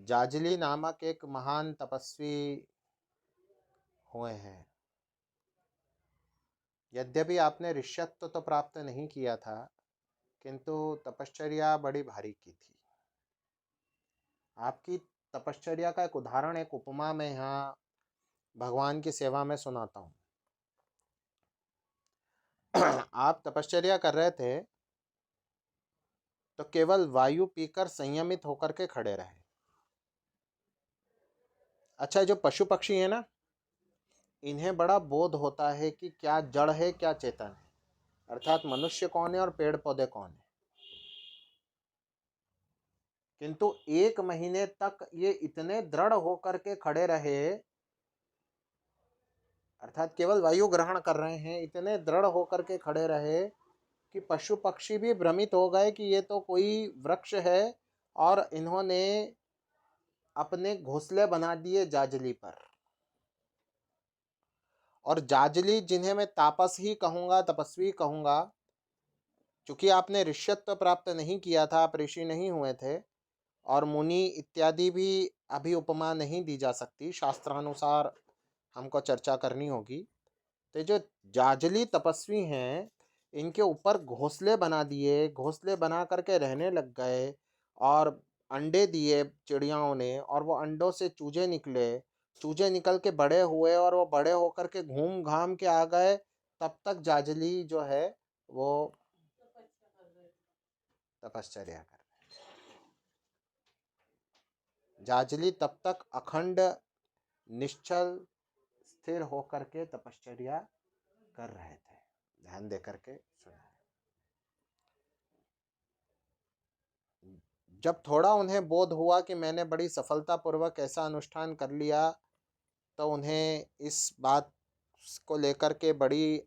जाजली नामक एक महान तपस्वी हुए हैं। यद्यपि आपने ऋष्यत्व तो प्राप्त नहीं किया था, किंतु तपश्चर्या बड़ी भारी की थी। आपकी तपश्चर्या का एक उदाहरण, एक उपमा मैं यहाँ भगवान की सेवा में सुनाता हूँ। आप तपश्चर्या कर रहे थे तो केवल वायु पीकर संयमित होकर के खड़े रहे। अच्छा, जो पशु पक्षी है ना, इन्हें बड़ा बोध होता है कि क्या जड़ है क्या चेतन है, अर्थात मनुष्य कौन है और पेड़ पौधे कौन है। किंतु 1 महीने तक ये इतने दृढ़ होकर के खड़े रहे, अर्थात केवल वायु ग्रहण कर रहे हैं, इतने दृढ़ होकर के खड़े रहे कि पशु पक्षी भी भ्रमित हो गए कि ये तो कोई वृक्ष है, और इन्होंने अपने घोंसले बना दिए जाजली पर। और जाजली, जिन्हें मैं तापस ही कहूंगा, तपस्वी कहूंगा, चूंकि आपने ऋष्यत्व प्राप्त नहीं किया था, आप ऋषि नहीं हुए थे, और मुनि इत्यादि भी अभी उपमा नहीं दी जा सकती, शास्त्रानुसार हमको चर्चा करनी होगी। तो जो जाजली तपस्वी हैं, इनके ऊपर घोंसले बना दिए, घोंसले बना करके रहने लग गए, और अंडे दिए चिड़ियाओं ने, और वो अंडों से चूजे निकले, चूजे निकल के बड़े हुए, और वो बड़े होकर के घूम घाम के आ गए। तब तक जाजली जो है वो तपश्चर्या कर, जाजली तब तक अखंड निश्चल स्थिर होकर के तपश्चर्या कर रहे थे। ध्यान दे करके सुना। जब थोड़ा उन्हें बोध हुआ कि मैंने बड़ी सफलतापूर्वक ऐसा अनुष्ठान कर लिया, तो उन्हें इस बात को लेकर के बड़ी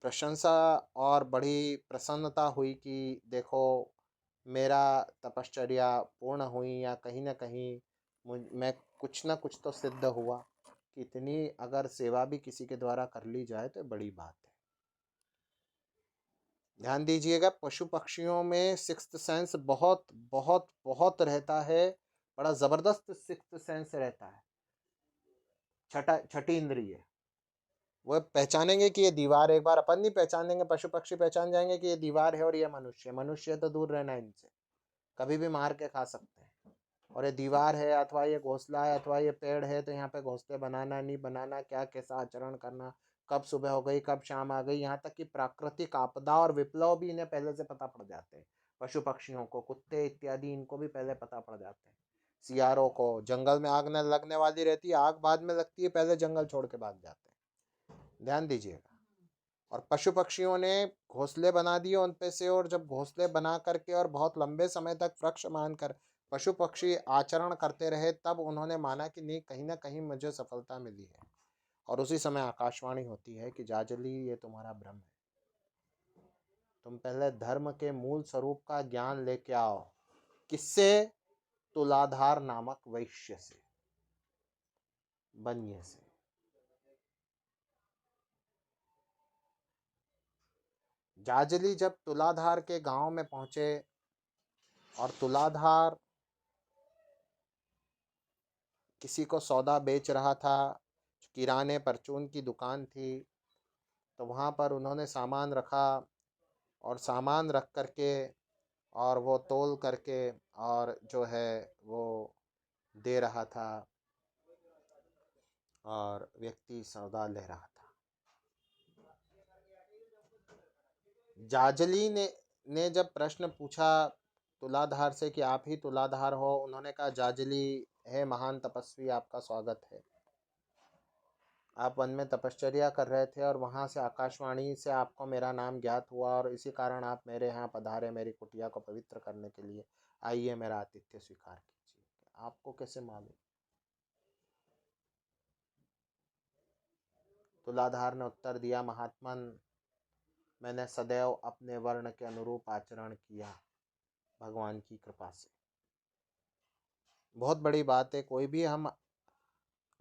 प्रशंसा और बड़ी प्रसन्नता हुई कि देखो, मेरा तपश्चर्या पूर्ण हुई, या कहीं ना कहीं मैं कुछ ना कुछ तो सिद्ध हुआ। कि इतनी अगर सेवा भी किसी के द्वारा कर ली जाए तो बड़ी बात है। ध्यान दीजिएगा, पशु पक्षियों में सिक्स्थ सेंस बहुत बहुत बहुत रहता है, बड़ा जबरदस्त सिक्स्थ सेंस रहता है। छठी इंद्रिय, वो पहचानेंगे कि ये दीवार, एक बार अपन नहीं पहचानेंगे, पशु पक्षी पहचान जाएंगे कि ये दीवार है और ये मनुष्य है। मनुष्य तो दूर रहना, इनसे कभी भी मार के खा सकते हैं। और ये दीवार है, अथवा ये घोंसला है, अथवा ये पेड़ है, तो यहाँ पे घोंसले बनाना नहीं बनाना, क्या कैसा आचरण करना, कब सुबह हो गई कब शाम आ गई, यहाँ तक कि प्राकृतिक आपदा और विप्लव भी इन्हें पहले से पता पड़ जाते हैं। पशु पक्षियों को, कुत्ते इत्यादि, इनको भी पहले पता पड़ जाते हैं। सियारों को जंगल में आग न लगने वाली रहती है, आग बाद में लगती है, पहले जंगल छोड़ के भाग जाते हैं। ध्यान दीजिएगा। और पशु पक्षियों ने घोंसले बना दिए उन पे से, और जब घोंसले बना करके और बहुत लंबे समय तक वृक्ष मानकर पशु पक्षी आचरण करते रहे, तब उन्होंने माना कि नहीं, कहीं ना कहीं मुझे सफलता मिली है। और उसी समय आकाशवाणी होती है कि जाजली, ये तुम्हारा भ्रम है, तुम पहले धर्म के मूल स्वरूप का ज्ञान लेके आओ। किससे? तुलाधार नामक वैश्य से, बनिए से। जाजली जब तुलाधार के गांव में पहुंचे, और तुलाधार किसी को सौदा बेच रहा था, किराने परचून की दुकान थी, तो वहाँ पर उन्होंने सामान रखा, और सामान रख करके और वो तोल करके और जो है वो दे रहा था, और व्यक्ति सौदा ले रहा था। जाजली ने जब प्रश्न पूछा तुलाधार से कि आप ही तुलाधार हो, उन्होंने कहा जाजली है महान तपस्वी, आपका स्वागत है। आप वन में तपश्चर्या कर रहे थे, और वहाँ से आकाशवाणी से आपको मेरा नाम ज्ञात हुआ, और इसी कारण आप मेरे यहाँ पधारे, मेरी कुटिया को पवित्र करने के लिए। आइए, मेरा आतिथ्य स्वीकार कीजिए। आपको कैसे मालूम? तुलाधार ने उत्तर दिया, महात्मन, मैंने सदैव अपने वर्ण के अनुरूप आचरण किया, भगवान की कृपा से। बहुत बड़ी बात है। कोई भी हम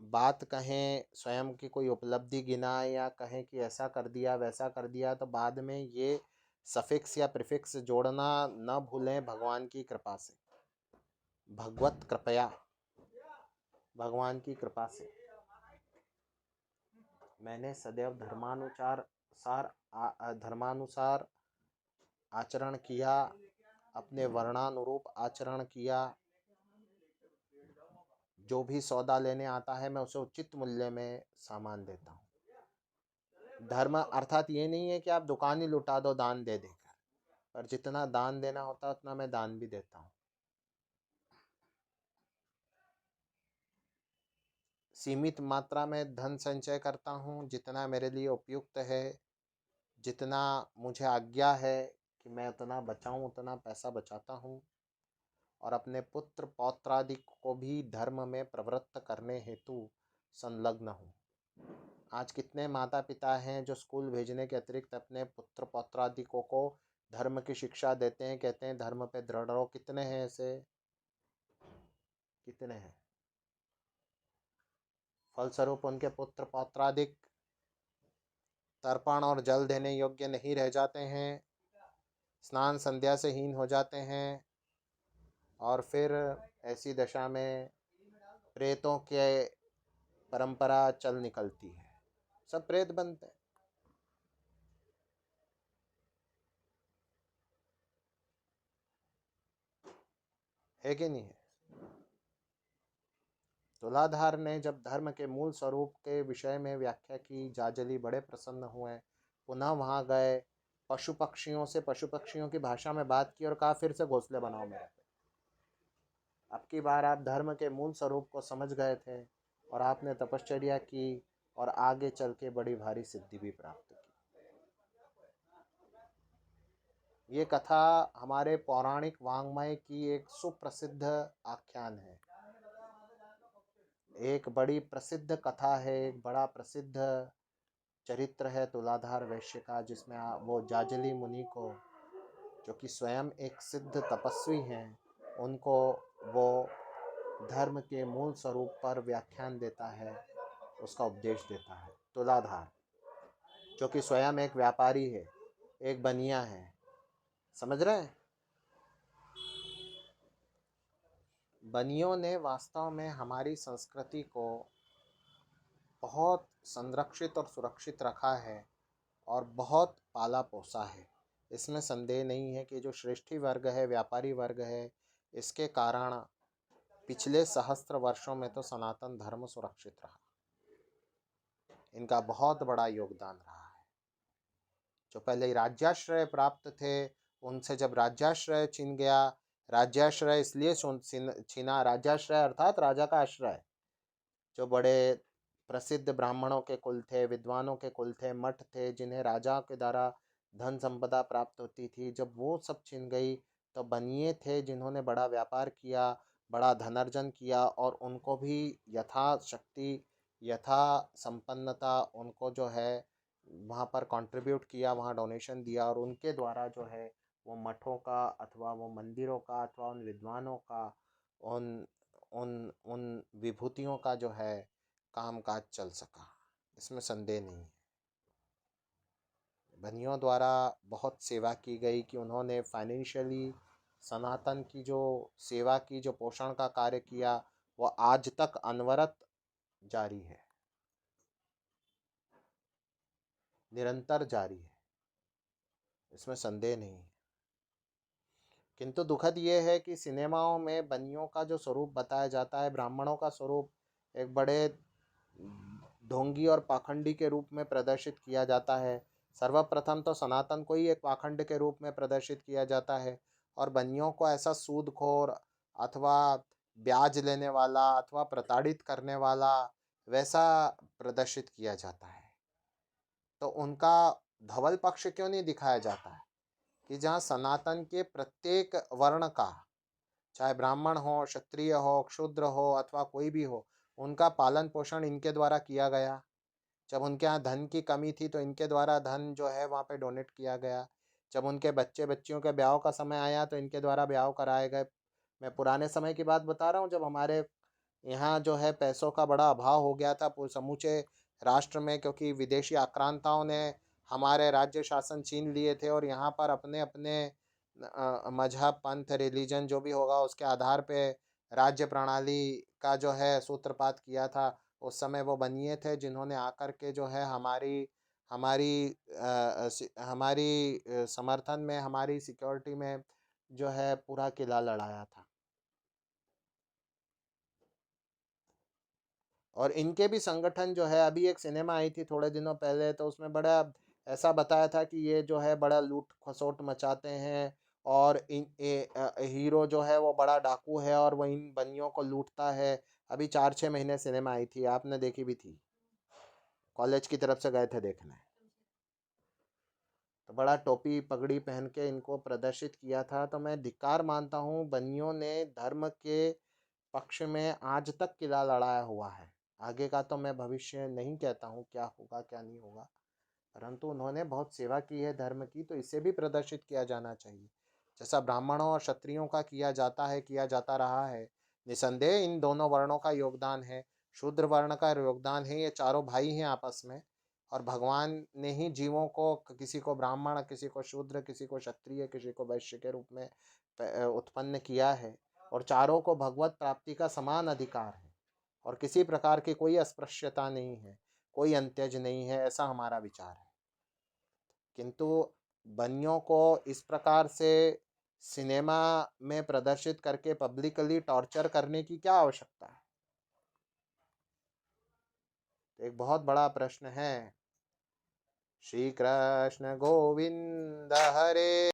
बात कहें, स्वयं की कोई उपलब्धि गिनाए, या कहें कि ऐसा कर दिया वैसा कर दिया, तो बाद में ये सफिक्स या प्रीफिक्स जोड़ना न भूलें, भगवान की कृपा से। भगवत कृपया, भगवान की कृपा से मैंने सदैव धर्मानुसार आचरण किया, अपने वर्णानुरूप आचरण किया। जो भी सौदा लेने आता है मैं उसे उचित मूल्य में सामान देता हूँ। धर्म अर्थात ये नहीं है कि आप दुकान ही लुटा दो दान दे देकर, पर जितना दान देना होता है उतना मैं दान भी देता हूँ। सीमित मात्रा में धन संचय करता हूँ, जितना मेरे लिए उपयुक्त है, जितना मुझे आज्ञा है कि मैं उतना बचाऊं उतना पैसा बचाता हूँ। और अपने पुत्र पौत्रादि को भी धर्म में प्रवृत्त करने हेतु संलग्न हूँ। आज कितने माता पिता हैं जो स्कूल भेजने के अतिरिक्त अपने पुत्र पौत्रादिकों को धर्म की शिक्षा देते हैं, कहते हैं धर्म पे दृढ़ रहो। कितने हैं ऐसे? कितने हैं? फलस्वरूप उनके पुत्र पौत्रादिक तर्पण और जल देने योग्य नहीं रह जाते हैं, स्नान संध्या से हीन हो जाते हैं, और फिर ऐसी दशा में प्रेतों के परंपरा चल निकलती है, सब प्रेत बनते हैं। है कि नहीं है? तुलाधार ने जब धर्म के मूल स्वरूप के विषय में व्याख्या की, जाजली बड़े प्रसन्न हुए, पुनः वहां गए, पशु पक्षियों से पशु पक्षियों की भाषा में बात की और कहा फिर से घोंसले बनाओ मेरे पे। अब की बार आप धर्म के मूल स्वरूप को समझ गए थे और आपने तपश्चर्या की और आगे चल के बड़ी भारी सिद्धि भी प्राप्त की। ये कथा हमारे पौराणिक वाङ्मय की एक सुप्रसिद्ध आख्यान है, एक बड़ी प्रसिद्ध कथा है, एक बड़ा प्रसिद्ध चरित्र है तुलाधार वैश्य का, जिसमें वो जाजली मुनि को, जो कि स्वयं एक सिद्ध तपस्वी हैं, उनको वो धर्म के मूल स्वरूप पर व्याख्यान देता है, उसका उपदेश देता है। तुलाधार जो कि स्वयं एक व्यापारी है, एक बनिया है, समझ रहे हैं? बनियों ने वास्तव में हमारी संस्कृति को बहुत संरक्षित और सुरक्षित रखा है और बहुत पाला पोसा है। इसमें संदेह नहीं है कि जो श्रेष्ठी वर्ग है, व्यापारी वर्ग है, इसके कारण पिछले सहस्त्र वर्षों में तो सनातन धर्म सुरक्षित रहा। इनका बहुत बड़ा योगदान रहा है। जो पहले राज्याश्रय प्राप्त थे, उनसे जब राज्याश्रय छीन गया, राज्याश्रय इसलिए छीना, राज्याश्रय अर्थात राजा का आश्रय, जो बड़े प्रसिद्ध ब्राह्मणों के कुल थे, विद्वानों के कुल थे, मठ थे, जिन्हें राजा के द्वारा धन संपदा प्राप्त होती थी, जब वो सब छिन गई तो बनिए थे जिन्होंने बड़ा व्यापार किया, बड़ा धनार्जन किया, और उनको भी यथाशक्ति यथा संपन्नता उनको जो है वहाँ पर कंट्रीब्यूट किया, वहाँ डोनेशन दिया, और उनके द्वारा जो है वो मठों का अथवा वो मंदिरों का अथवा उन विद्वानों का, उन उन उन विभूतियों का जो है कामकाज चल सका। इसमें संदेह नहीं है। बनियों द्वारा बहुत सेवा की गई कि उन्होंने फाइनेंशियली सनातन की जो सेवा की, जो पोषण का कार्य किया, वो आज तक अनवरत जारी है, निरंतर जारी है, इसमें संदेह नहीं है। किंतु दुखद ये है कि सिनेमाओं में बनियों का जो स्वरूप बताया जाता है, ब्राह्मणों का स्वरूप एक बड़े ढोंगी और पाखंडी के रूप में प्रदर्शित किया जाता है। सर्वप्रथम तो सनातन को ही एक पाखंड के रूप में प्रदर्शित किया जाता है, और बनियों को ऐसा सूदखोर अथवा ब्याज लेने वाला अथवा प्रताड़ित करने वाला वैसा प्रदर्शित किया जाता है। तो उनका धवल पक्ष क्यों नहीं दिखाया जाता है कि जहाँ सनातन के प्रत्येक वर्ण का, चाहे ब्राह्मण हो, क्षत्रिय हो, क्षूद्र हो अथवा कोई भी हो, उनका पालन पोषण इनके द्वारा किया गया। जब उनके यहाँ धन की कमी थी तो इनके द्वारा धन जो है वहाँ पे डोनेट किया गया। जब उनके बच्चे बच्चियों के ब्याह का समय आया तो इनके द्वारा ब्याह कराए गए। मैं पुराने समय की बात बता रहा हूँ, जब हमारे यहाँ जो है पैसों का बड़ा अभाव हो गया था समूचे राष्ट्र में, क्योंकि विदेशी आक्रांताओं ने हमारे राज्य शासन छीन लिए थे और यहाँ पर अपने अपने मजहब, पंथ, रिलीजन जो भी होगा उसके आधार पे राज्य प्रणाली का जो है सूत्रपात किया था, उस समय वो बनिए थे जिन्होंने आकर के जो है हमारी हमारी हमारी समर्थन में, हमारी सिक्योरिटी में जो है पूरा किला लड़ाया था। और इनके भी संगठन जो है, अभी एक सिनेमा आई थी थोड़े दिनों पहले, तो उसमें बड़ा ऐसा बताया था कि ये जो है बड़ा लूट खसोट मचाते हैं, और हीरो जो है वो बड़ा डाकू है और वो इन बनियों को लूटता है। अभी 4-6 महीने सिनेमा आई थी, आपने देखी भी थी, कॉलेज की तरफ से गए थे देखने। तो बड़ा टोपी पगड़ी पहन के इनको प्रदर्शित किया था। तो मैं धिक्कार मानता हूँ, बनियों ने धर्म के पक्ष में आज तक किला लड़ाया हुआ है। आगे का तो मैं भविष्य नहीं कहता हूँ क्या होगा क्या नहीं होगा, परंतु उन्होंने बहुत सेवा की है धर्म की, तो इसे भी प्रदर्शित किया जाना चाहिए। जैसा ब्राह्मणों और क्षत्रियों का किया जाता है, किया जाता रहा है, निसंदेह इन दोनों वर्णों का योगदान है, शूद्र वर्ण का योगदान है। ये चारों भाई हैं आपस में, और भगवान ने ही जीवों को, किसी को ब्राह्मण, किसी को शूद्र, किसी को क्षत्रिय, किसी को वैश्य के रूप में उत्पन्न किया है। और चारों को भगवत प्राप्ति का समान अधिकार है, और किसी प्रकार की कोई अस्पृश्यता नहीं है, कोई अंत्यज नहीं है, ऐसा हमारा विचार है। किंतु बनियों को इस प्रकार से सिनेमा में प्रदर्शित करके पब्लिकली टॉर्चर करने की क्या आवश्यकता है? तो एक बहुत बड़ा प्रश्न है। श्री कृष्ण गोविंद हरे।